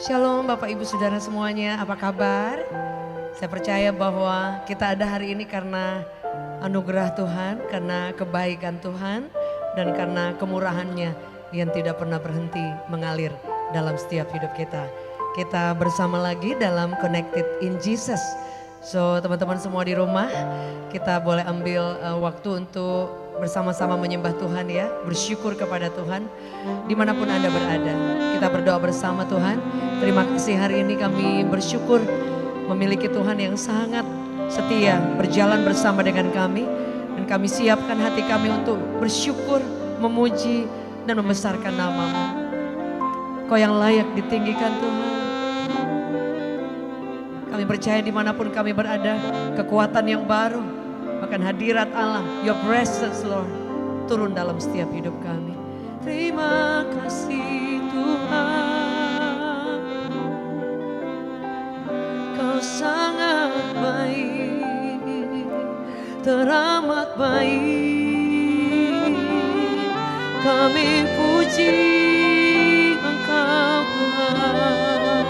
Shalom Bapak Ibu Saudara semuanya, apa kabar? Saya percaya bahwa kita ada hari ini karena anugerah Tuhan, karena kebaikan Tuhan, dan karena kemurahannya yang tidak pernah berhenti mengalir dalam setiap hidup kita. Kita bersama lagi dalam Connected in Jesus. So teman-teman semua di rumah, kita boleh ambil waktu untuk bersama-sama menyembah Tuhan ya, bersyukur kepada Tuhan dimanapun Anda berada. Kita berdoa bersama Tuhan. Terima kasih hari ini kami bersyukur memiliki Tuhan yang sangat setia berjalan bersama dengan kami. Dan kami siapkan hati kami untuk bersyukur, memuji dan membesarkan nama-Mu. Kau yang layak ditinggikan Tuhan. Kami percaya dimanapun kami berada, kekuatan yang baru, bahkan hadirat Allah, Your presence Lord, turun dalam setiap hidup kami. Terima kasih Tuhan, Kau sangat baik, teramat baik. Kami puji Engkau Tuhan,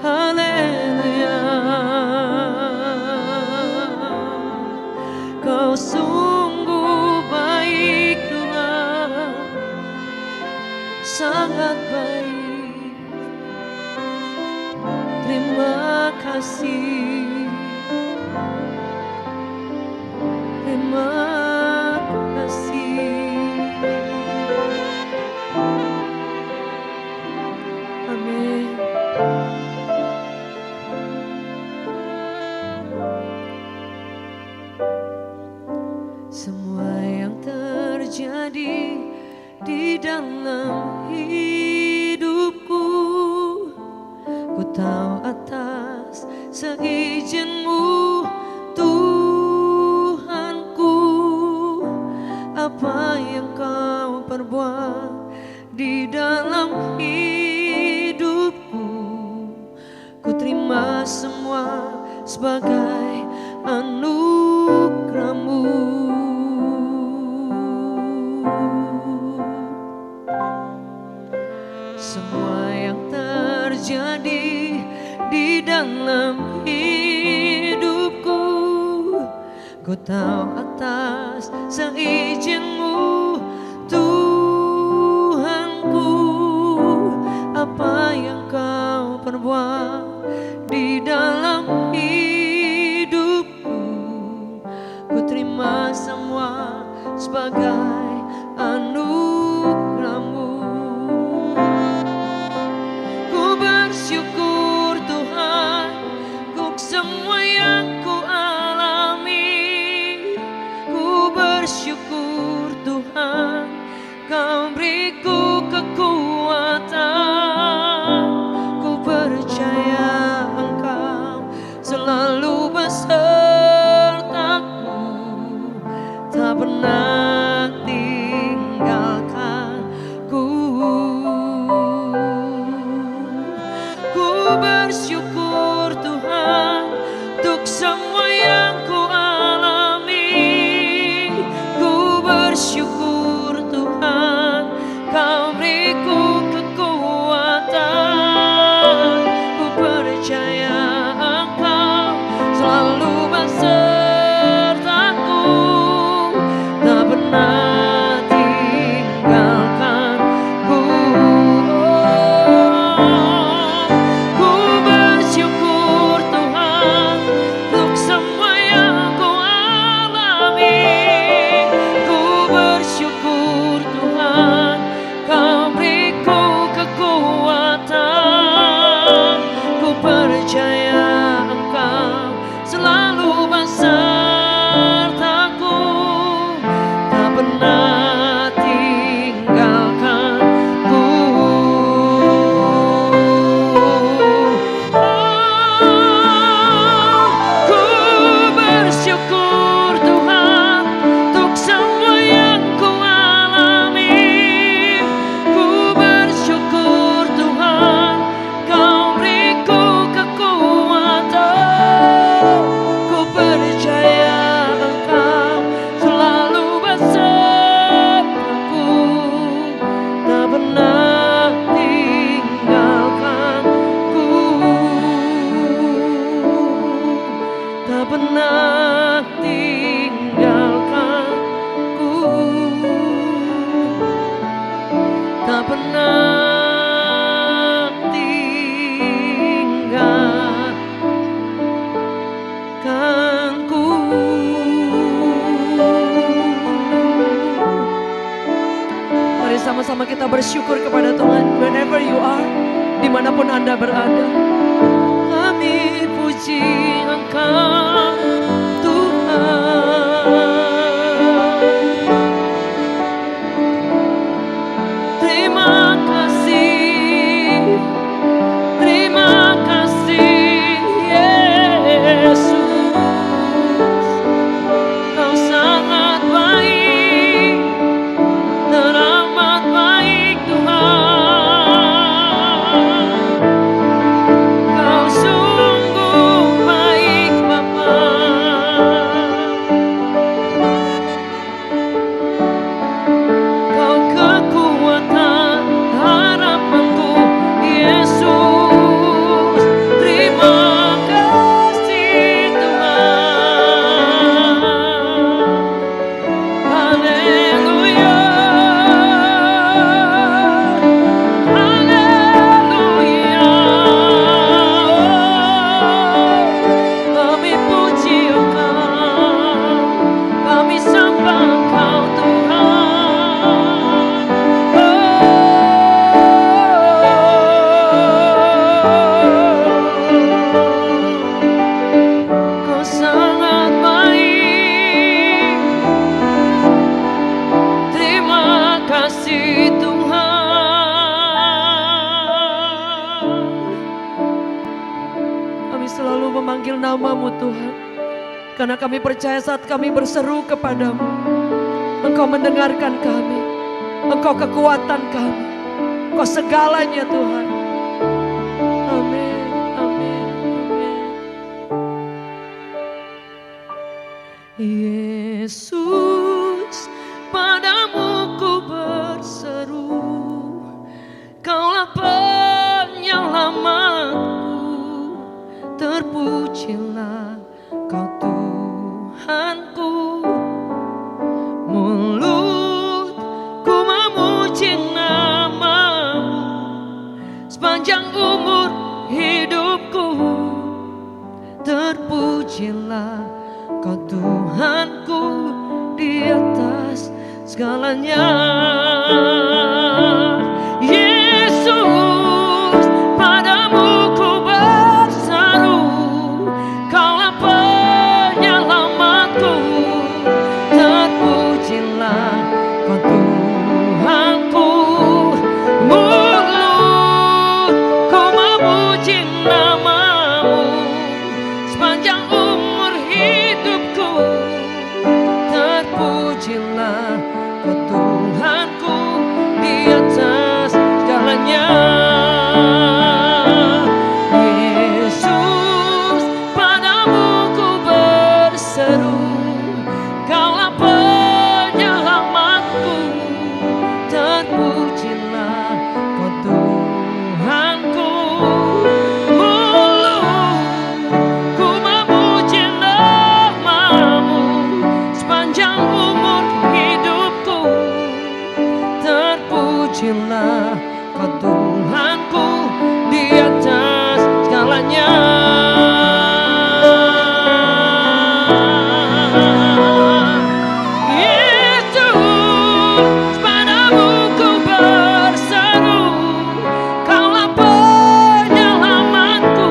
haleluya. Kau sungguh baik Tuhan, sangat baik. Terima kasih, terima kasih. Amin. Semua yang terjadi di dalam hidupku, ku tahu atas seizin-Mu Tuhanku. Apa yang Kau perbuat di dalam hidupku, ku terima semua sebagai anugerah-Mu. Semua yang terjadi di dalam hidupku, ku tahu atas seizin-Mu Tuhanku. Apa yang Kau perbuat di dalam hidupku, ku terima semua sebagai anugerah-Mu. Ku bersyukur Tuhan untuk semua yang ku alami. Ku bersyukur Tuhan, Kau beriku kekuatan. Ku percaya Engkau selalu besertaku, tak pernah tinggalkanku. Ku bersyukur Tuhan untuk semua yang ku alami. Ku bersyukur Tuhan, Kau sama-sama kita bersyukur kepada Tuhan. Wherever you are, dimanapun Anda berada. Kami puji Engkau Tuhan. Terima kasih Yesus. Kau sangat baik dan amat baik Tuhan. Kau sungguh baik Bapa. Kau kekuatan harapanku Yesus. Terima kasih Tuhan. Haleluya. Haleluya. Kami puji Engkau, kami sembah Engkau Tuhan. Kau sangat baik. Terima kasih Tuhan. Kami selalu memanggil nama-Mu Tuhan, karena kami percaya saat kami berseru kepadamu, Engkau mendengarkan kami. Engkau kekuatan kami, Engkau segalanya Tuhan. Amin, amin, amin. Yesus, padamu ku berseru, Kaulah penyelamatku. Terpujilah Kau Tuhanku. Mulutku memuji nama-Mu sepanjang umur hidupku. Terpujilah Kau Tuhanku di atas segalanya. Yesus, padamu ku berseru, Kaulah penyelamatku. Terpujilah Kau Tuhanku. Mulutku memuji nama-Mu sepanjang umur hidupku. Terpujilah Kau Tuhanku di atas segalanya. Yesus, padamu ku berseru, Kaulah penyelamatku. Terpujilah Kau Tuhanku. Mulutku memuji nama-Mu sepanjang umur hidupku. Terpujilah Kau Tuhanku di atas segalanya. Yesus, padamu ku berseru, Kaulah penyelamatku.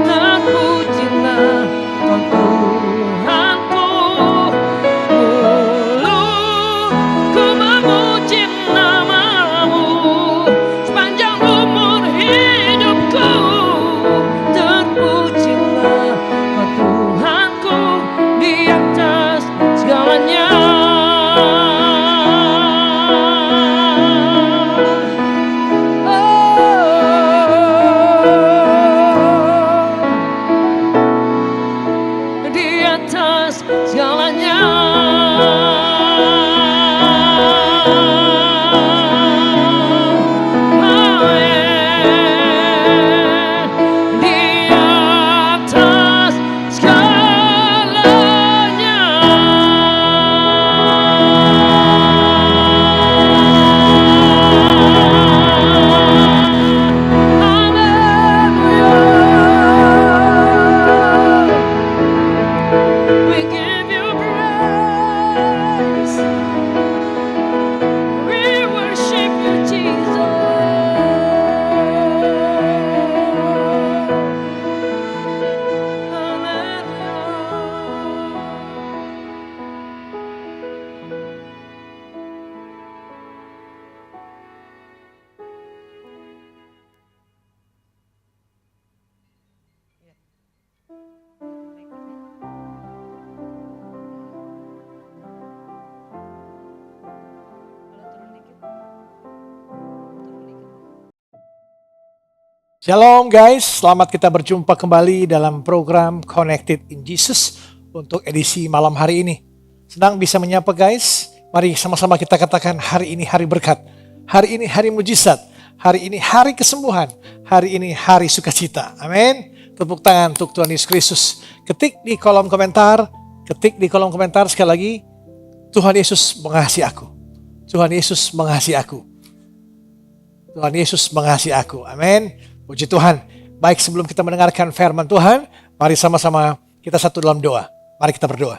Terpujilah Kau Tuhanku. Mulutku memuji nama-Mu sepanjang Shalom guys, selamat kita berjumpa kembali dalam program Connected in Jesus untuk edisi malam hari ini. Senang bisa menyapa guys, mari sama-sama kita katakan hari ini hari berkat, hari ini hari mujizat, hari ini hari kesembuhan, hari ini hari sukacita. Amin. Tepuk tangan untuk Tuhan Yesus Kristus. Ketik di kolom komentar sekali lagi, Tuhan Yesus mengasihi aku. Tuhan Yesus mengasihi aku. Tuhan Yesus mengasihi aku. Amin. Puji Tuhan. Baik, sebelum kita mendengarkan firman Tuhan, mari sama-sama kita satu dalam doa. Mari kita berdoa.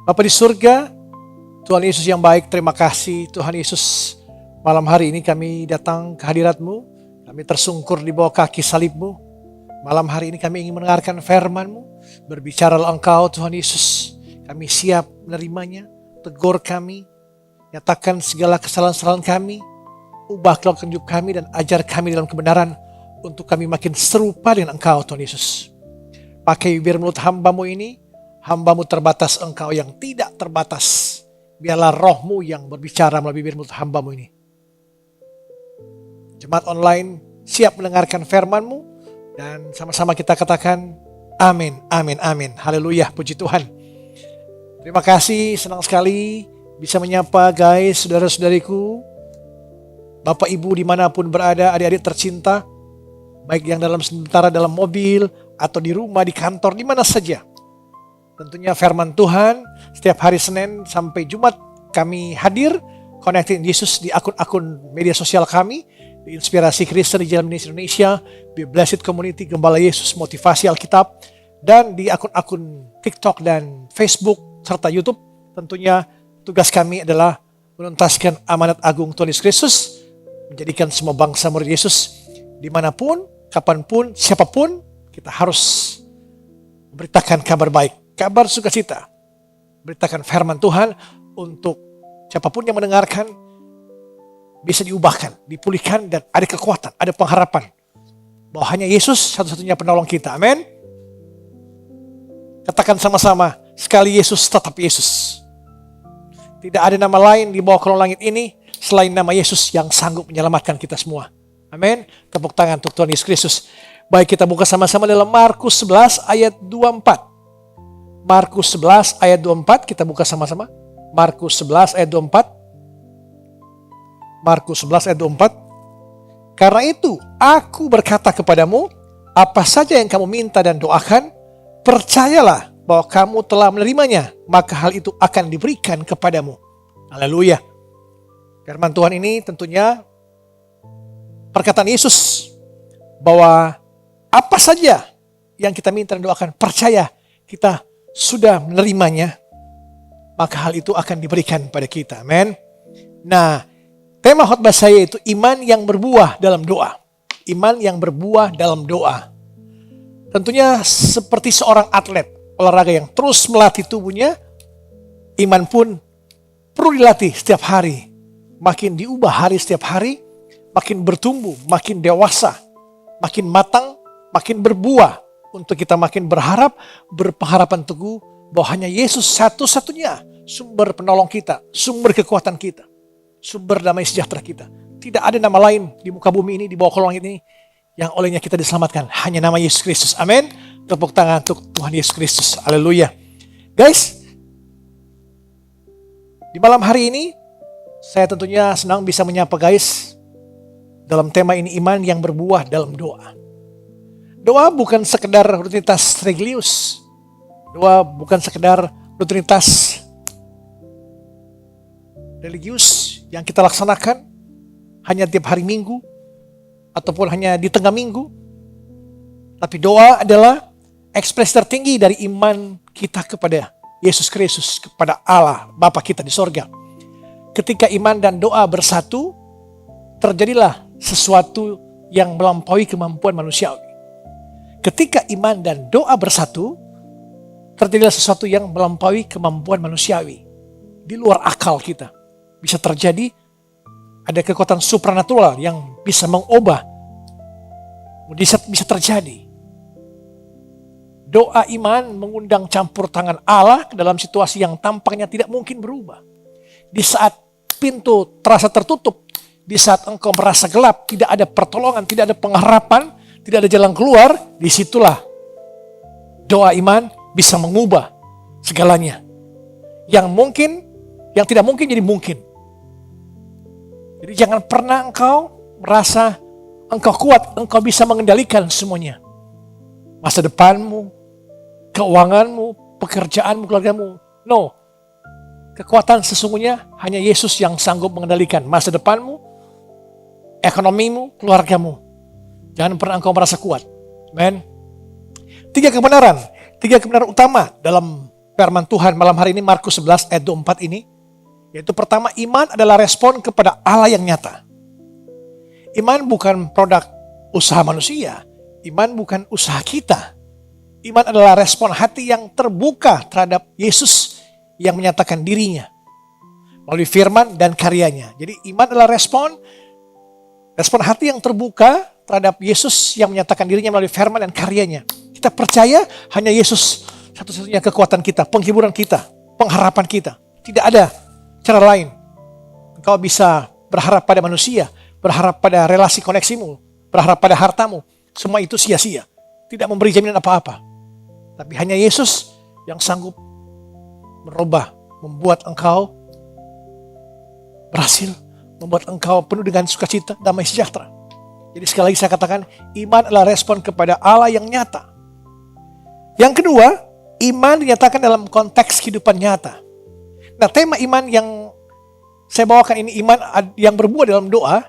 Bapa di surga, Tuhan Yesus yang baik, terima kasih Tuhan Yesus. Malam hari ini kami datang ke hadirat-Mu, kami tersungkur di bawah kaki salib-Mu. Malam hari ini kami ingin mendengarkan firman-Mu, berbicaralah Engkau Tuhan Yesus. Kami siap menerimanya, tegur kami, nyatakan segala kesalahan-kesalahan kami, ubah kelakuan hidup kami dan ajar kami dalam kebenaran untuk kami makin serupa dengan Engkau Tuhan Yesus. Pakai bibir mulut hamba-Mu ini, hamba-Mu terbatas, Engkau yang tidak terbatas. Biarlah roh-Mu yang berbicara melalui bibir mulut hamba-Mu ini. Jemaat online siap mendengarkan firman-Mu dan sama-sama kita katakan amin, amin, amin. Haleluya, puji Tuhan. Terima kasih, senang sekali bisa menyapa guys, saudara-saudariku, Bapak Ibu dimanapun berada, adik-adik tercinta, baik yang sementara dalam mobil, atau di rumah, di kantor, di mana saja. Tentunya firman Tuhan, setiap hari Senin sampai Jumat kami hadir, Connected Yesus di akun-akun media sosial kami, di Inspirasi Kristen di Jalan Ministry Indonesia, di Blessed Community Gembala Yesus Motivasi Alkitab, dan di akun-akun TikTok dan Facebook, serta YouTube. Tentunya tugas kami adalah menuntaskan amanat agung Tuhan Yesus Kristus, menjadikan semua bangsa murid Yesus dimanapun, kapanpun, siapapun, kita harus memberitakan kabar baik, kabar sukacita, beritakan firman Tuhan untuk siapapun yang mendengarkan bisa diubahkan, dipulihkan, dan ada kekuatan, ada pengharapan bahwa hanya Yesus satu-satunya penolong kita. Amin. Katakan sama-sama, sekali Yesus tetap Yesus. Tidak ada nama lain di bawah kolong langit ini selain nama Yesus yang sanggup menyelamatkan kita semua. Amin. Tepuk tangan untuk Tuhan Yesus Kristus. Baik, kita buka sama-sama dalam Markus 11 ayat 24. Markus 11 ayat 24, kita buka sama-sama. Markus 11 ayat 24. Markus 11 ayat 24. Karena itu, aku berkata kepadamu, apa saja yang kamu minta dan doakan, percayalah bahwa kamu telah menerimanya, maka hal itu akan diberikan kepadamu. Haleluya. Firman Tuhan ini tentunya perkataan Yesus bahwa apa saja yang kita minta dan doakan, percaya kita sudah menerimanya, maka hal itu akan diberikan pada kita. Amin. Nah, tema khotbah saya itu iman yang berbuah dalam doa. Iman yang berbuah dalam doa. Tentunya seperti seorang atlet olahraga yang terus melatih tubuhnya, iman pun perlu dilatih setiap hari. Makin diubah hari setiap hari, makin bertumbuh, makin dewasa, makin matang, makin berbuah. Untuk kita makin berharap, berpengharapan teguh bahwa hanya Yesus satu-satunya sumber penolong kita, sumber kekuatan kita, sumber damai sejahtera kita. Tidak ada nama lain di muka bumi ini, di bawah kolong ini, yang olehnya kita diselamatkan. Hanya nama Yesus Kristus. Amin. Tepuk tangan untuk Tuhan Yesus Kristus. Haleluya. Guys, di malam hari ini, saya tentunya senang bisa menyapa guys dalam tema ini, iman yang berbuah dalam doa. Doa bukan sekedar rutinitas religius. Doa bukan sekedar rutinitas religius yang kita laksanakan hanya tiap hari Minggu ataupun hanya di tengah minggu. Tapi doa adalah ekspresi tertinggi dari iman kita kepada Yesus Kristus, kepada Allah Bapa kita di sorga. Ketika iman dan doa bersatu, terjadilah sesuatu yang melampaui kemampuan manusiawi. Ketika iman dan doa bersatu, terjadilah sesuatu yang melampaui kemampuan manusiawi. Di luar akal kita. Bisa terjadi, ada kekuatan supranatural yang bisa mengubah. Bisa terjadi. Doa iman mengundang campur tangan Allah dalam situasi yang tampaknya tidak mungkin berubah. Di saat pintu terasa tertutup, di saat engkau merasa gelap, tidak ada pertolongan, tidak ada pengharapan, tidak ada jalan keluar, disitulah doa iman bisa mengubah segalanya. Yang mungkin, yang tidak mungkin jadi mungkin. Jadi jangan pernah engkau merasa engkau kuat, engkau bisa mengendalikan semuanya. Masa depanmu, keuanganmu, pekerjaanmu, keluargamu. No. Kekuatan sesungguhnya hanya Yesus yang sanggup mengendalikan masa depanmu, ekonomimu, keluargamu. Jangan pernah engkau merasa kuat. Amen. 3 kebenaran utama dalam firman Tuhan malam hari ini, Markus 11 ayat 24 ini. Yaitu pertama, iman adalah respon kepada Allah yang nyata. Iman bukan produk usaha manusia. Iman bukan usaha kita. Iman adalah respon hati yang terbuka terhadap Yesus yang menyatakan dirinya melalui firman dan karyanya. Jadi iman adalah respon hati yang terbuka terhadap Yesus yang menyatakan dirinya melalui firman dan karyanya. Kita percaya hanya Yesus satu-satunya kekuatan kita, penghiburan kita, pengharapan kita. Tidak ada cara lain. Engkau bisa berharap pada manusia, berharap pada relasi koneksimu, berharap pada hartamu. Semua itu sia-sia. Tidak memberi jaminan apa-apa. Tapi hanya Yesus yang sanggup merubah, membuat engkau berhasil, membuat engkau penuh dengan sukacita, damai sejahtera. Jadi sekali lagi saya katakan, iman adalah respon kepada Allah yang nyata. Yang kedua, iman dinyatakan dalam konteks kehidupan nyata. Nah, tema iman yang saya bawakan ini, iman yang berbuah dalam doa,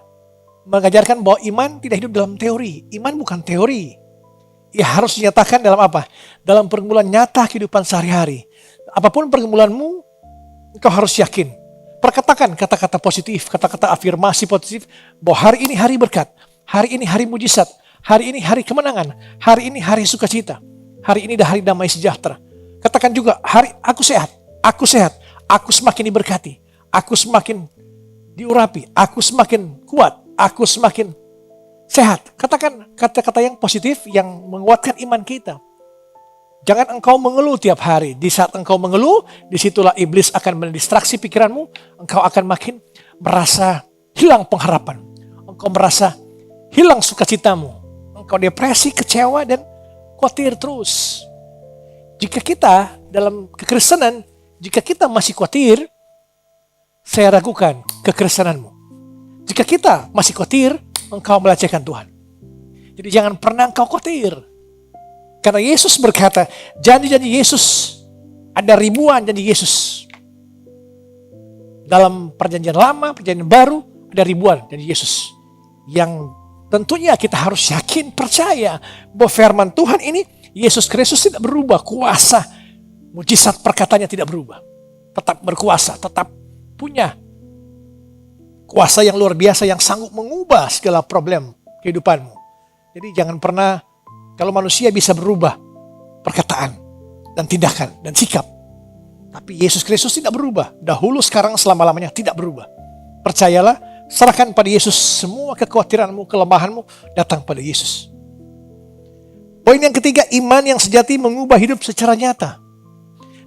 mengajarkan bahwa iman tidak hidup dalam teori. Iman bukan teori. Ia harus dinyatakan dalam apa? Dalam pergumulan nyata kehidupan sehari-hari. Apapun pergumulanmu, engkau harus yakin. Perkatakan kata-kata positif, kata-kata afirmasi positif, bahwa hari ini hari berkat, hari ini hari mujizat, hari ini hari kemenangan, hari ini hari sukacita, hari ini dah hari damai sejahtera. Katakan juga, hari aku sehat, aku semakin diberkati, aku semakin diurapi, aku semakin kuat, aku semakin sehat. Katakan kata-kata yang positif yang menguatkan iman kita. Jangan engkau mengeluh tiap hari. Di saat engkau mengeluh, disitulah iblis akan mendistraksi pikiranmu. Engkau akan makin merasa hilang pengharapan. Engkau merasa hilang sukacitamu. Engkau depresi, kecewa, dan khawatir terus. Jika kita dalam kekristenan, jika kita masih khawatir, saya ragukan kekristenanmu. Jika kita masih khawatir, engkau melecehkan Tuhan. Jadi jangan pernah engkau khawatir. Karena Yesus berkata, janji-janji Yesus, ada ribuan janji Yesus. Dalam perjanjian lama, perjanjian baru, ada ribuan janji Yesus. Yang tentunya kita harus yakin, percaya bahwa firman Tuhan ini, Yesus Kristus tidak berubah, kuasa mujizat perkataannya tidak berubah. Tetap berkuasa, tetap punya kuasa yang luar biasa yang sanggup mengubah segala problem kehidupanmu. Jadi jangan pernah, kalau manusia bisa berubah perkataan dan tindakan dan sikap, tapi Yesus Kristus tidak berubah. Dahulu, sekarang, selama-lamanya tidak berubah. Percayalah, serahkan pada Yesus semua kekhawatiranmu, kelemahanmu, datang pada Yesus. Poin yang ketiga, iman yang sejati mengubah hidup secara nyata.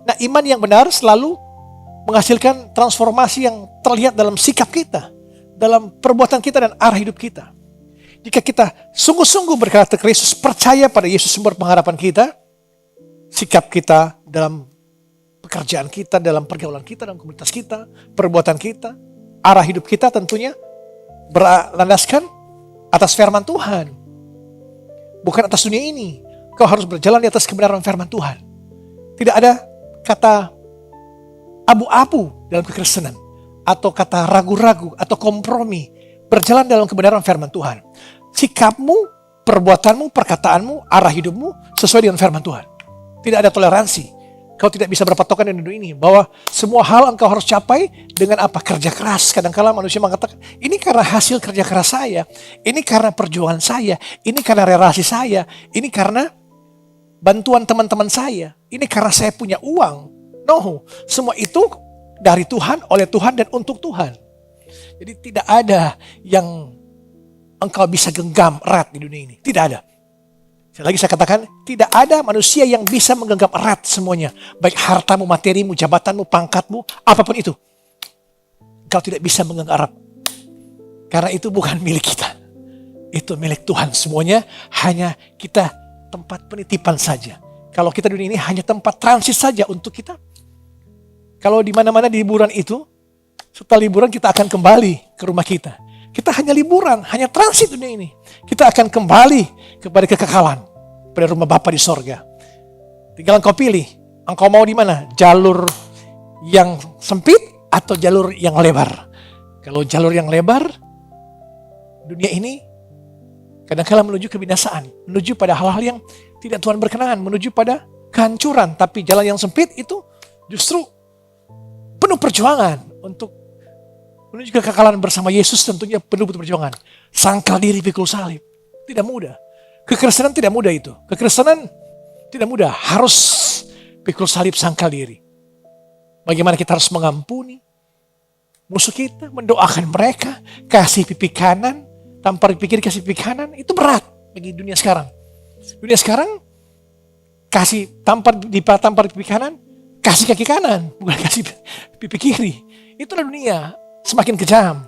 Nah, iman yang benar selalu menghasilkan transformasi yang terlihat dalam sikap kita, dalam perbuatan kita dan arah hidup kita. Jika kita sungguh-sungguh berkata Kristus, percaya pada Yesus sumber pengharapan kita, sikap kita dalam pekerjaan kita, dalam pergaulan kita, dalam komunitas kita, perbuatan kita, arah hidup kita tentunya berlandaskan atas firman Tuhan. Bukan atas dunia ini. Kau harus berjalan di atas kebenaran firman Tuhan. Tidak ada kata abu-abu dalam kekristenan, atau kata ragu-ragu, atau kompromi. Berjalan dalam kebenaran firman Tuhan. Sikapmu, perbuatanmu, perkataanmu, arah hidupmu sesuai dengan firman Tuhan. Tidak ada toleransi. Kau tidak bisa berpatokan di dunia ini bahwa semua hal engkau harus capai dengan apa? Kerja keras. Kadang-kala manusia mengatakan, ini karena hasil kerja keras saya, ini karena perjuangan saya, ini karena relasi saya, ini karena bantuan teman-teman saya, ini karena saya punya uang. No, semua itu dari Tuhan, oleh Tuhan, dan untuk Tuhan. Jadi tidak ada yang engkau bisa genggam erat di dunia ini. Tidak ada. Sekali lagi saya katakan, tidak ada manusia yang bisa menggenggam erat semuanya. Baik hartamu, materimu, jabatanmu, pangkatmu, apapun itu. Kau tidak bisa menggenggam erat. Karena itu bukan milik kita. Itu milik Tuhan semuanya. Hanya kita tempat penitipan saja. Kalau kita dunia ini hanya tempat transit saja untuk kita. Kalau di mana-mana di liburan itu, setelah liburan kita akan kembali ke rumah kita. Kita hanya liburan, hanya transit dunia ini. Kita akan kembali kepada kekekalan, pada rumah Bapa di sorga. Tinggal engkau pilih, engkau mau di mana? Jalur yang sempit atau jalur yang lebar? Kalau jalur yang lebar, dunia ini kadang-kadang menuju kebinasaan, menuju pada hal-hal yang tidak Tuhan berkenan, menuju pada kehancuran. Tapi jalan yang sempit itu justru penuh perjuangan untuk menuju kekekalan bersama Yesus, tentunya penuh perjuangan. Sangkal diri pikul salib. Tidak mudah. Kekristenan tidak mudah itu. Kekristenan tidak mudah. Harus pikul salib, sangkal diri. Bagaimana kita harus mengampuni musuh kita, mendoakan mereka, kasih pipi kanan, tanpa dipikir kasih pipi kanan, itu berat bagi dunia sekarang. Dunia sekarang kasih tanpa pipi kanan, kasih kaki kanan, bukan kasih pipi kiri. Itulah dunia. Semakin kejam.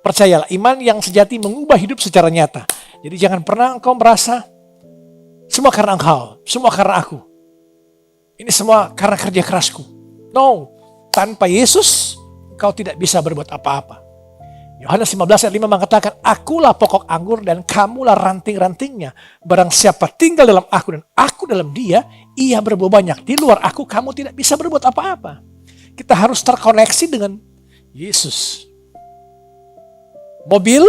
Percayalah, iman yang sejati mengubah hidup secara nyata. Jadi jangan pernah engkau merasa semua karena engkau, semua karena aku. Ini semua karena kerja kerasku. No, tanpa Yesus engkau tidak bisa berbuat apa-apa. Yohanes 15 ayat 5 mengatakan, akulah pokok anggur dan kamulah ranting-rantingnya. Barang siapa tinggal dalam aku dan aku dalam dia, ia berbuah banyak. Di luar aku, kamu tidak bisa berbuat apa-apa. Kita harus terkoneksi dengan Yesus. Mobil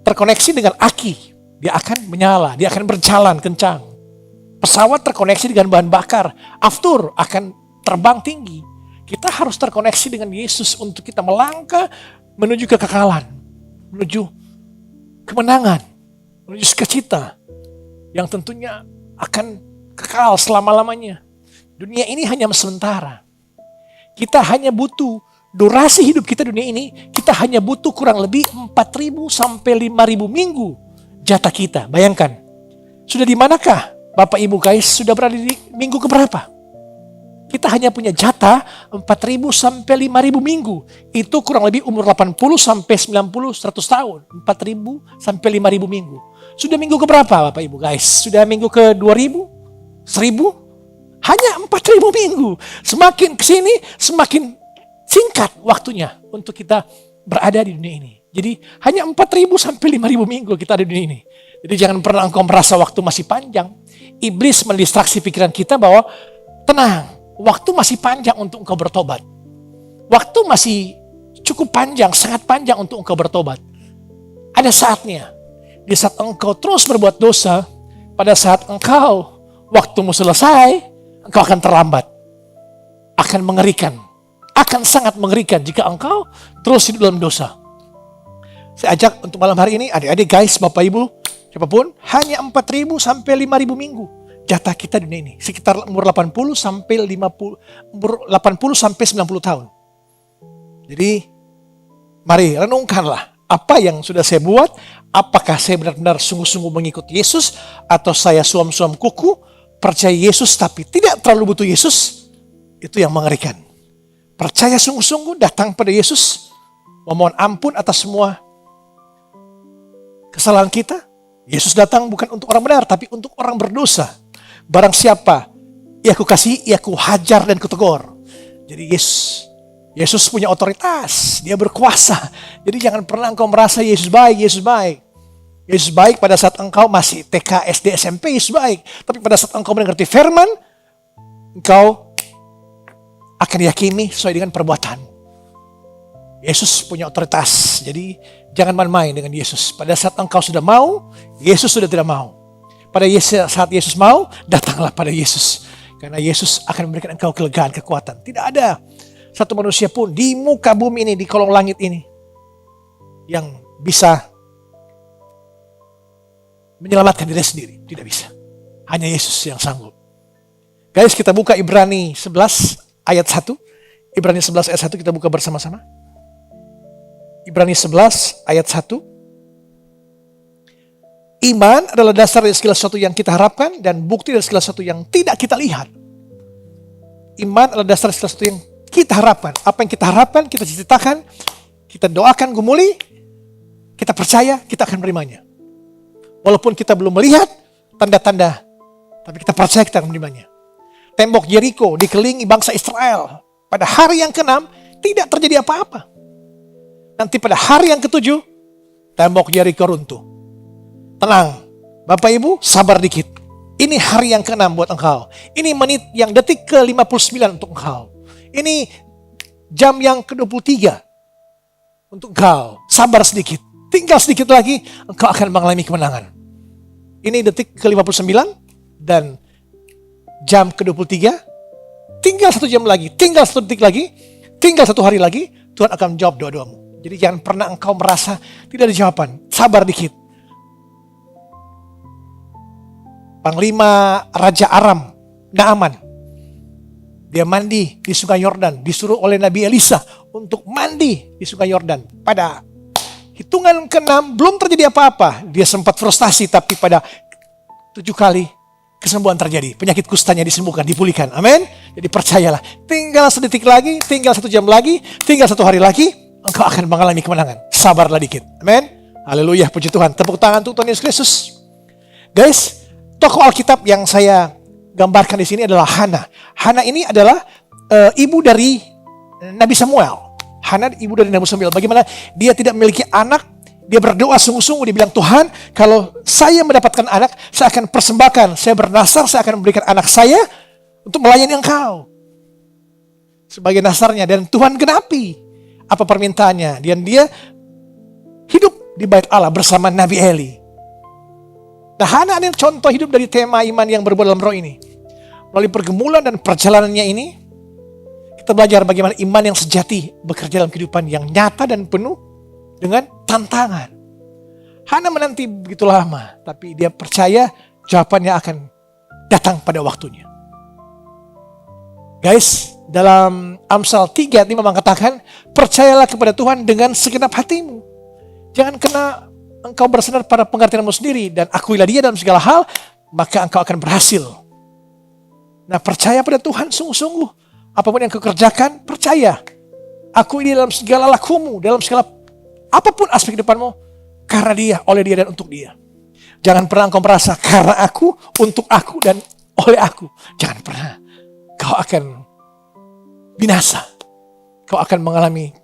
terkoneksi dengan aki, dia akan menyala, dia akan berjalan kencang. Pesawat terkoneksi dengan bahan bakar, aftur akan terbang tinggi. Kita harus terkoneksi dengan Yesus untuk kita melangkah menuju kekekalan, menuju kemenangan, menuju sukacita yang tentunya akan kekal selama-lamanya. Dunia ini hanya sementara. Kita hanya butuh durasi hidup kita dunia ini, kita hanya butuh kurang lebih 4.000 sampai 5.000 minggu jatah kita. Bayangkan, sudah di manakah Bapak Ibu guys, sudah berada di minggu keberapa? Kita hanya punya jatah 4.000 sampai 5.000 minggu. Itu kurang lebih umur 80 sampai 90, 100 tahun. 4.000 sampai 5.000 minggu. Sudah minggu keberapa Bapak Ibu guys? Sudah minggu ke 2.000? 1.000? Hanya 4.000 minggu. Semakin kesini, semakin singkat waktunya untuk kita berada di dunia ini. Jadi hanya 4.000 sampai 5.000 minggu kita ada di dunia ini. Jadi jangan pernah engkau merasa waktu masih panjang. Iblis mendistraksi pikiran kita bahwa tenang, waktu masih panjang untuk engkau bertobat. Waktu masih cukup panjang, sangat panjang untuk engkau bertobat. Ada saatnya, di saat engkau terus berbuat dosa, pada saat engkau waktumu selesai, engkau akan terlambat. Akan mengerikan. Akan sangat mengerikan jika engkau terus hidup dalam dosa. Saya ajak untuk malam hari ini, adik-adik guys, Bapak Ibu, siapapun, hanya 4.000 sampai 5.000 minggu jatah kita di dunia ini. Sekitar umur 80 sampai 90 tahun. Jadi, mari renungkanlah apa yang sudah saya buat. Apakah saya benar-benar sungguh-sungguh mengikut Yesus, atau saya suam-suam kuku, percaya Yesus tapi tidak terlalu butuh Yesus. Itu yang mengerikan. Percaya sungguh-sungguh, datang pada Yesus, memohon ampun atas semua kesalahan kita. Yesus datang bukan untuk orang benar, tapi untuk orang berdosa. Barang siapa ia ku kasih, ia ku hajar dan kutegur. Jadi Yesus punya otoritas, dia berkuasa. Jadi jangan pernah engkau merasa Yesus baik, Yesus baik. Yesus baik pada saat engkau masih TK, SD, SMP, Yesus baik. Tapi pada saat engkau mengerti firman, engkau akan diyakini sesuai dengan perbuatan. Yesus punya otoritas, jadi jangan main-main dengan Yesus. Pada saat engkau sudah mau, Yesus sudah tidak mau. Pada saat Yesus mau, datanglah pada Yesus. Karena Yesus akan memberikan engkau kelegaan, kekuatan. Tidak ada satu manusia pun di muka bumi ini, di kolong langit ini, yang bisa menyelamatkan diri sendiri. Tidak bisa. Hanya Yesus yang sanggup. Guys, kita buka Ibrani 11 ayat 1. Ibrani 11 ayat 1 kita buka bersama-sama. Ibrani 11 ayat 1. Iman adalah dasar dari segala sesuatu yang kita harapkan dan bukti dari segala sesuatu yang tidak kita lihat. Iman adalah dasar dari segala sesuatu yang kita harapkan. Apa yang kita harapkan, kita cita-citakan, kita doakan, gumuli, kita percaya, kita akan menerimanya. Walaupun kita belum melihat tanda-tanda, tapi kita percaya kita akan menerimanya. Tembok Yeriko dikelilingi bangsa Israel. Pada hari yang ke-6 tidak terjadi apa-apa. Nanti pada hari yang ke-7 tembok Yeriko runtuh. Tenang, Bapak Ibu, sabar dikit. Ini hari yang ke-6 buat engkau. Ini menit yang detik ke-59 untuk engkau. Ini jam yang ke-23 untuk engkau. Sabar sedikit. Tinggal sedikit lagi, engkau akan mengalami kemenangan. Ini detik ke-59 dan jam ke-23. Tinggal 1 jam lagi, tinggal 1 detik lagi, tinggal 1 hari lagi, Tuhan akan menjawab doa-doamu. Jadi jangan pernah engkau merasa tidak ada jawaban. Sabar dikit. Panglima Raja Aram, Naaman, dia mandi di Sungai Yordan, disuruh oleh Nabi Elisa untuk mandi di Sungai Yordan. Pada hitungan ke-6 belum terjadi apa-apa. Dia sempat frustasi, tapi pada 7 kali kesembuhan terjadi. Penyakit kustanya disembuhkan, dipulihkan. Amin. Jadi percayalah, tinggal sedetik lagi, tinggal 1 jam lagi, tinggal 1 hari lagi, engkau akan mengalami kemenangan. Sabarlah dikit. Amin. Haleluya, puji Tuhan. Tepuk tangan untuk Tuhan Yesus Kristus. Guys, tokoh Alkitab yang saya gambarkan di sini adalah Hana. Hana ini adalah ibu dari Nabi Samuel. Hana ibu dari Nabi Samuel. Bagaimana dia tidak memiliki anak, dia berdoa sungguh-sungguh. Dia bilang, Tuhan, kalau saya mendapatkan anak, saya akan persembahkan. Saya bernasar, saya akan memberikan anak saya untuk melayani engkau. Sebagai nasarnya. Dan Tuhan genapi apa permintaannya. Dan dia hidup di bait Allah bersama Nabi Eli. Nah, Hana adalah contoh hidup dari tema iman yang berbuah dalam roh ini. Melalui pergumulan dan perjalanannya ini, kita belajar bagaimana iman yang sejati bekerja dalam kehidupan yang nyata dan penuh dengan tantangan. Hana menanti begitu lama, tapi dia percaya jawabannya akan datang pada waktunya. Guys, dalam Amsal 3:5 mengatakan, percayalah kepada Tuhan dengan segenap hatimu. Jangan kena engkau bersandar pada pengertianmu sendiri dan akuilah dia dalam segala hal, maka engkau akan berhasil. Nah, percaya pada Tuhan sungguh-sungguh. Apapun yang kau kerjakan, percaya. Akui dia dalam segala lakumu, dalam segala apapun aspek depanmu, karena dia, oleh dia dan untuk dia. Jangan pernah engkau merasa karena aku, untuk aku dan oleh aku. Jangan pernah. Kau akan binasa. Kau akan mengalami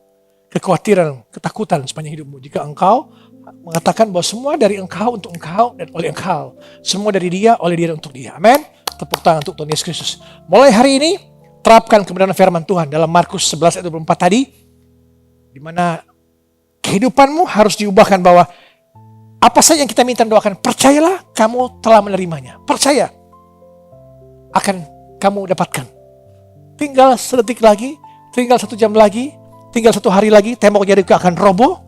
kekhawatiran, ketakutan sepanjang hidupmu jika engkau mengatakan bahwa semua dari engkau, untuk engkau, dan oleh engkau. Semua dari dia, oleh dia, dan untuk dia. Amin. Tepuk tangan untuk Tuhan Yesus Kristus. Mulai hari ini, terapkan kebenaran firman Tuhan dalam Markus 11 ayat 24 tadi. Di mana kehidupanmu harus diubahkan bahwa apa saja yang kita minta doakan, percayalah kamu telah menerimanya. Percaya akan kamu dapatkan. Tinggal sedetik lagi, tinggal 1 jam lagi, tinggal 1 hari lagi, tembok Yeriko akan roboh.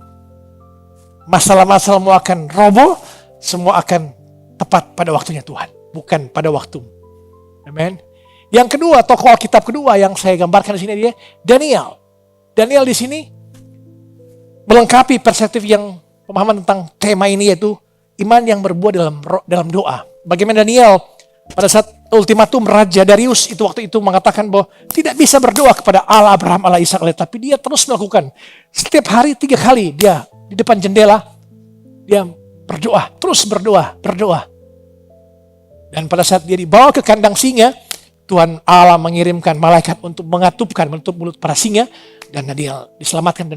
Masalah-masalahmu akan roboh, semua akan tepat pada waktunya Tuhan, bukan pada waktumu. Amin. Yang kedua, tokoh Alkitab kedua yang saya gambarkan di sini dia Daniel. Daniel di sini melengkapi perspektif yang pemahaman tentang tema ini, yaitu iman yang berbuah dalam doa. Bagaimana Daniel pada saat ultimatum Raja Darius itu waktu itu mengatakan bahwa tidak bisa berdoa kepada Allah Abraham, Allah Ishak, tapi dia terus melakukan. Setiap hari 3 kali dia di depan jendela, dia berdoa, terus berdoa. Dan pada saat dia dibawa ke kandang singa, Tuhan Allah mengirimkan malaikat untuk menutup mulut para singa, dan Daniel diselamatkan.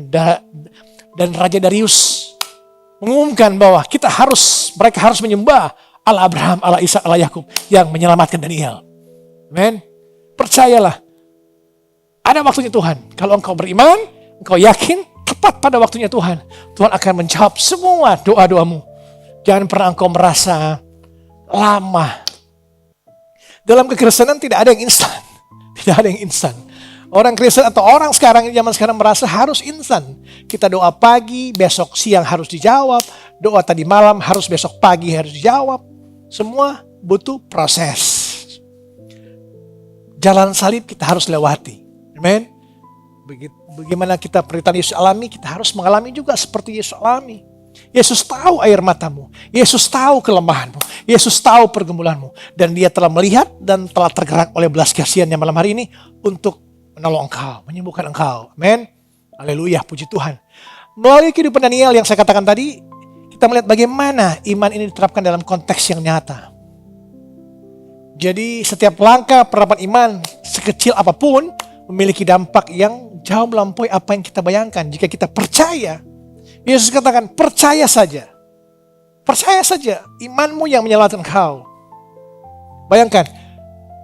Dan Raja Darius mengumumkan bahwa mereka harus menyembah Allah Abraham, Allah Ishak, Allah Yakub yang menyelamatkan Daniel. Amen. Percayalah, ada waktunya Tuhan. Kalau engkau beriman, engkau yakin, tepat pada waktunya Tuhan. Tuhan akan menjawab semua doa-doamu. Jangan pernah engkau merasa lama. Dalam kekristenan tidak ada yang instan. Tidak ada yang instan. Orang Kristen atau orang zaman sekarang merasa harus instan. Kita doa pagi, besok siang harus dijawab. Doa tadi malam harus besok pagi harus dijawab. Semua butuh proses. Jalan salib kita harus lewati. Amen. Bagaimana kita penderitaan Yesus alami, kita harus mengalami juga seperti Yesus alami. Yesus tahu air matamu. Yesus tahu kelemahanmu. Yesus tahu pergumulanmu. Dan dia telah melihat dan telah tergerak oleh belas kasihannya malam hari ini untuk menolong engkau, menyembuhkan engkau. Amin. Haleluya, puji Tuhan. Melalui kehidupan Daniel yang saya katakan tadi, kita melihat bagaimana iman ini diterapkan dalam konteks yang nyata. Jadi setiap langkah penerapan iman sekecil apapun memiliki dampak yang jauh melampaui apa yang kita bayangkan. Jika kita percaya, Yesus katakan percaya saja. Percaya saja, imanmu yang menyelamatkan engkau. Bayangkan,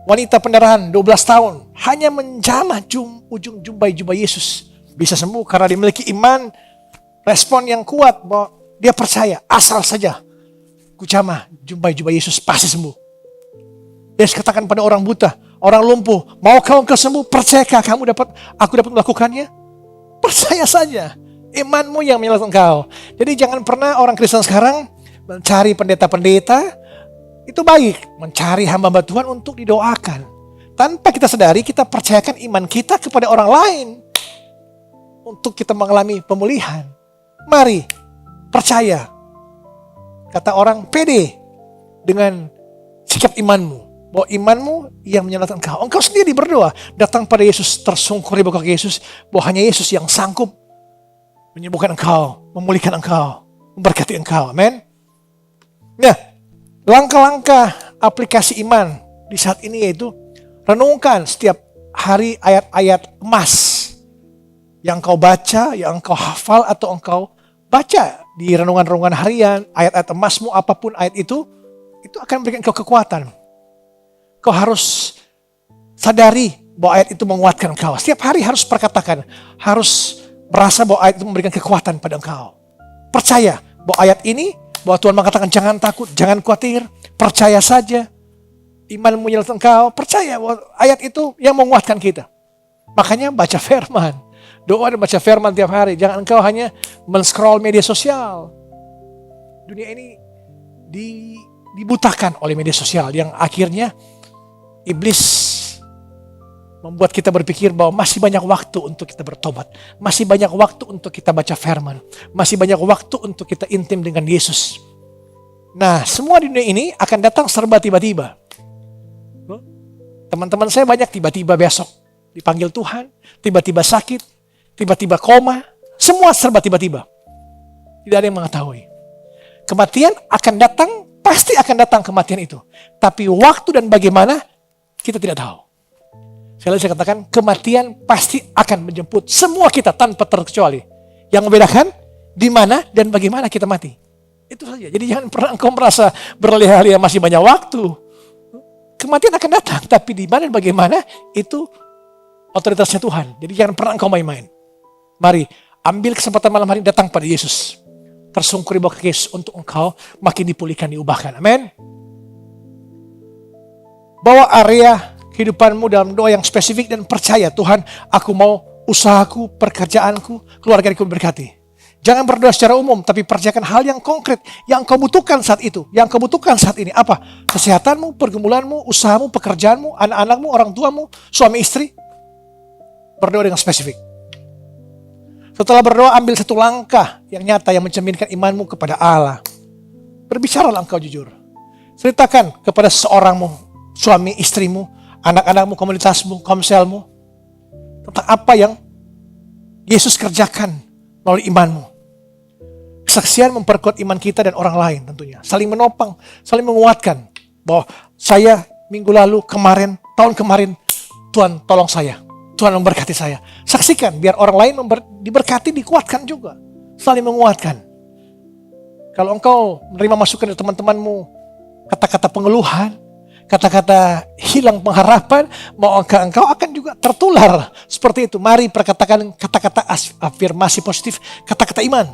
wanita pendarahan 12 tahun hanya menjamah ujung jubah Yesus. Bisa sembuh karena dia memiliki iman, respon yang kuat bahwa dia percaya asal saja ku jamah jubah Yesus pasti sembuh. Yesus katakan pada orang buta, orang lumpuh, mau kau sembuh, percayakah aku dapat melakukannya? Percaya saja, imanmu yang menyelamatkan engkau. Jadi jangan pernah orang Kristen sekarang mencari pendeta-pendeta, itu baik, mencari hamba-hamba Tuhan untuk didoakan. Tanpa kita sadari, kita percayakan iman kita kepada orang lain untuk kita mengalami pemulihan. Mari, percaya. Kata orang, pede dengan sikap imanmu. Bahwa imanmu yang menyelamatkan engkau. Engkau sendiri berdoa. Datang pada Yesus, tersungkur di bawah kaki Yesus. Bahwa hanya Yesus yang sanggup menyembuhkan engkau, memulihkan engkau, memberkati engkau. Amin. Nah, langkah-langkah aplikasi iman di saat ini yaitu renungkan setiap hari ayat-ayat emas yang engkau baca, yang engkau hafal atau engkau baca di renungan-renungan harian, ayat-ayat emasmu apapun ayat itu akan memberikan engkau kekuatan. Kau harus sadari bahwa ayat itu menguatkan engkau. Setiap hari harus perkatakan, harus merasa bahwa ayat itu memberikan kekuatan pada engkau. Percaya bahwa ayat ini, bahwa Tuhan mengatakan jangan takut, jangan khawatir, percaya saja. Iman menyelamatkan engkau, percaya bahwa ayat itu yang menguatkan kita. Makanya baca firman, doa dan baca firman tiap hari. Jangan engkau hanya men-scroll media sosial. Dunia ini dibutakan oleh media sosial yang akhirnya iblis membuat kita berpikir bahwa masih banyak waktu untuk kita bertobat. Masih banyak waktu untuk kita baca firman. Masih banyak waktu untuk kita intim dengan Yesus. Nah, semua di dunia ini akan datang serba tiba-tiba. Teman-teman saya banyak tiba-tiba besok dipanggil Tuhan, tiba-tiba sakit, tiba-tiba koma. Semua serba tiba-tiba. Tidak ada yang mengetahui. Kematian akan datang, pasti akan datang kematian itu. Tapi waktu dan bagaimana, kita tidak tahu. Sekali lagi saya katakan, kematian pasti akan menjemput semua kita tanpa terkecuali. Yang membedakan di mana dan bagaimana kita mati. Itu saja. Jadi jangan pernah engkau merasa berleha-leha masih banyak waktu. Kematian akan datang, tapi di mana dan bagaimana itu otoritasnya Tuhan. Jadi jangan pernah engkau main-main. Mari ambil kesempatan malam hari datang pada Yesus. Tersungkur di bawah kaki Yesus untuk engkau makin dipulihkan, diubahkan. Amin. Bawa area kehidupanmu dalam doa yang spesifik dan percaya, Tuhan, aku mau usahaku, pekerjaanku, keluargaku berkati. Jangan berdoa secara umum, tapi percayakan hal yang konkret yang kau butuhkan saat itu, yang kau butuhkan saat ini. Apa? Kesehatanmu, pergumulanmu, usahamu, pekerjaanmu, anak-anakmu, orang tuamu, suami istri. Berdoa dengan spesifik. Setelah berdoa, ambil satu langkah yang nyata yang mencerminkan imanmu kepada Allah. Berbicaralah engkau jujur. Ceritakan kepada seorangmu, suami istrimu, anak-anakmu, komunitasmu, komselmu, tentang apa yang Yesus kerjakan melalui imanmu. Kesaksian memperkuat iman kita dan orang lain tentunya. Saling menopang, saling menguatkan. Bahwa saya minggu lalu, kemarin, tahun kemarin, Tuhan tolong saya. Tuhan memberkati saya. Saksikan biar orang lain diberkati, dikuatkan juga. Saling menguatkan. Kalau engkau menerima masukan dari teman-temanmu, kata-kata pengeluhan, kata-kata hilang pengharapan, maka engkau akan juga tertular seperti itu. Mari perkatakan kata-kata afirmasi positif, kata-kata iman.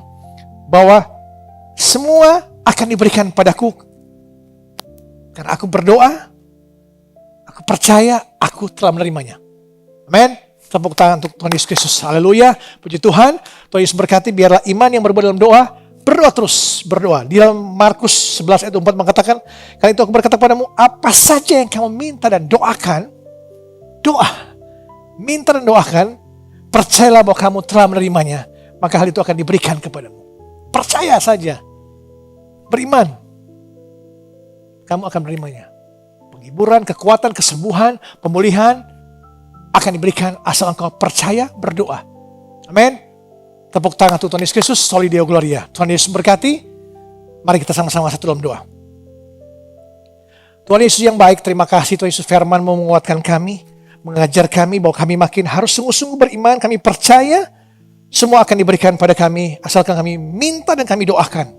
Bahwa semua akan diberikan padaku. Karena aku berdoa, aku percaya, aku telah menerimanya. Amin. Tepuk tangan untuk Tuhan Yesus Kristus. Haleluya. Puji Tuhan. Tuhan Yesus berkati, biarlah iman yang berbuah dalam doa, berdoa terus, berdoa. Di dalam Markus 11 ayat 4 mengatakan, kali itu aku berkata padamu, apa saja yang kamu minta dan doakan, doa. Minta dan doakan, percayalah bahwa kamu telah menerimanya, maka hal itu akan diberikan kepadamu. percaya saja, beriman, kamu akan menerimanya. Penghiburan, kekuatan, kesembuhan, pemulihan akan diberikan asal engkau percaya, berdoa. Amin. Tepuk tangan untuk Tuhan Yesus Kristus, Soli Deo Gloria. Tuhan Yesus berkati. Mari kita sama-sama satu dalam doa. Tuhan Yesus yang baik, terima kasih Tuhan Yesus, firman menguatkan kami, mengajar kami bahwa kami makin harus sungguh-sungguh beriman, kami percaya semua akan diberikan pada kami, asalkan kami minta dan kami doakan.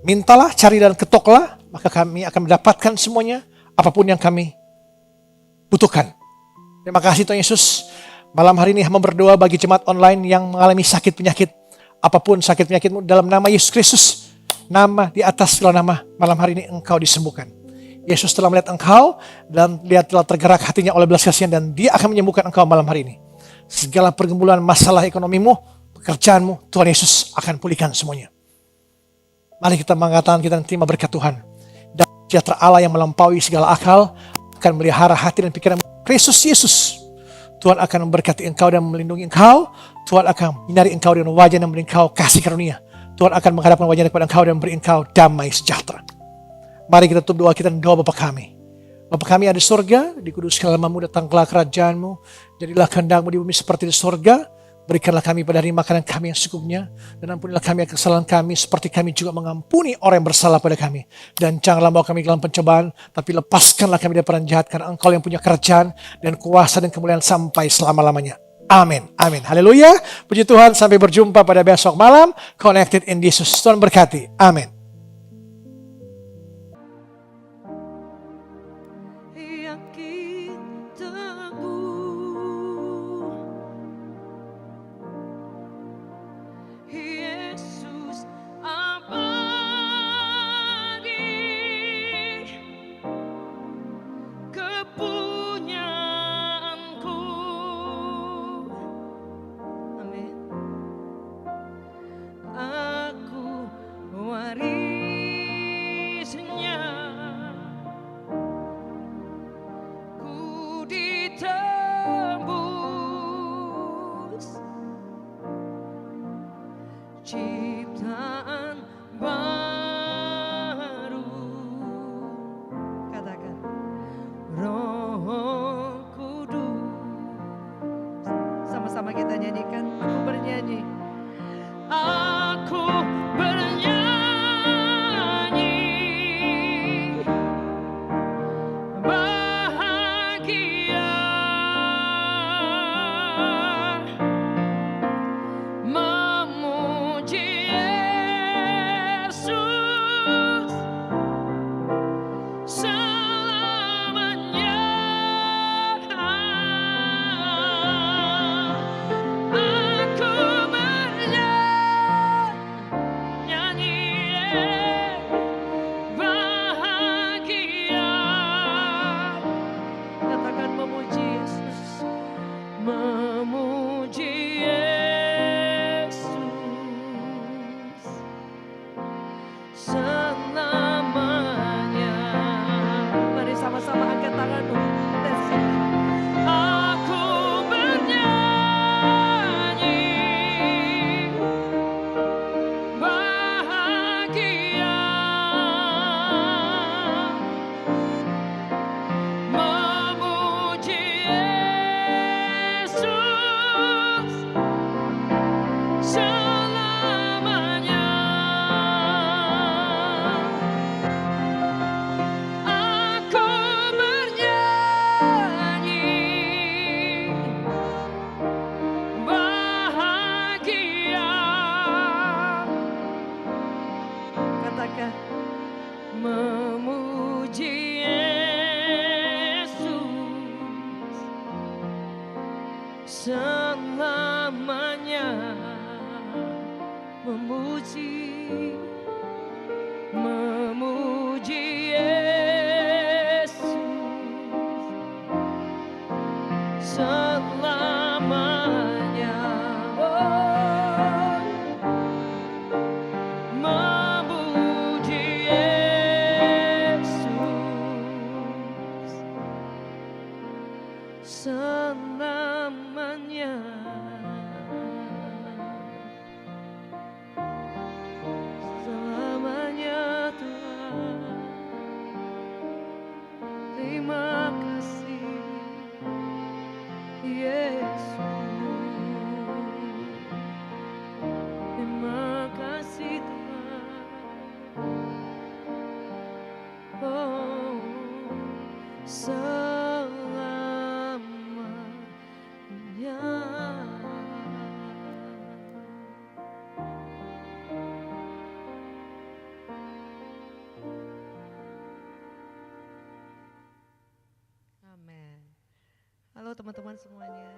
Mintalah, cari dan ketoklah, maka kami akan mendapatkan semuanya, apapun yang kami butuhkan. Terima kasih Tuhan Yesus. Malam hari ini hamba berdoa bagi jemaat online yang mengalami sakit penyakit. Apapun sakit penyakitmu, dalam nama Yesus Kristus, nama di atas segala nama, malam hari ini engkau disembuhkan. Yesus telah melihat engkau dan dia telah tergerak hatinya oleh belas kasihan dan dia akan menyembuhkan engkau malam hari ini. Segala pergumulan masalah ekonomimu, pekerjaanmu, Tuhan Yesus akan pulihkan semuanya. Mari kita mengatakan kita terima berkat Tuhan. Dan sejahtera Allah yang melampaui segala akal akan melihara hati dan pikiran Kristus Yesus. Tuhan akan memberkati engkau dan melindungi engkau. Tuhan akan menyinari engkau dengan wajah dan memberi engkau kasih karunia. Tuhan akan menghadapkan wajahnya kepada engkau dan memberi engkau damai sejahtera. Mari kita tutup doa kita dan doa Bapa kami. Bapa kami ada di surga, dikuduskanlah namamu, datanglah kerajaanmu, jadilah kehendakmu di bumi seperti di surga. Berikanlah kami pada hari makanan kami yang secukupnya, dan ampunilah kami kesalahan kami seperti kami juga mengampuni orang yang bersalah pada kami. Dan janganlah bawa kami dalam pencobaan, tapi lepaskanlah kami dari perang jahat, karena Engkau yang punya kerajaan dan kuasa dan kemuliaan sampai selama-lamanya. Amin. Amin. Haleluya. Puji Tuhan, sampai berjumpa pada besok malam. Connected in Jesus. Tuhan berkati. Amin. Ciptaan baru, katakan Roh Kudus. Sama-sama kita nyanyikan, aku bernyanyi. Aku bernyanyi bahagia memuji Yesus selamanya. Aku bernyanyi teman-teman semuanya.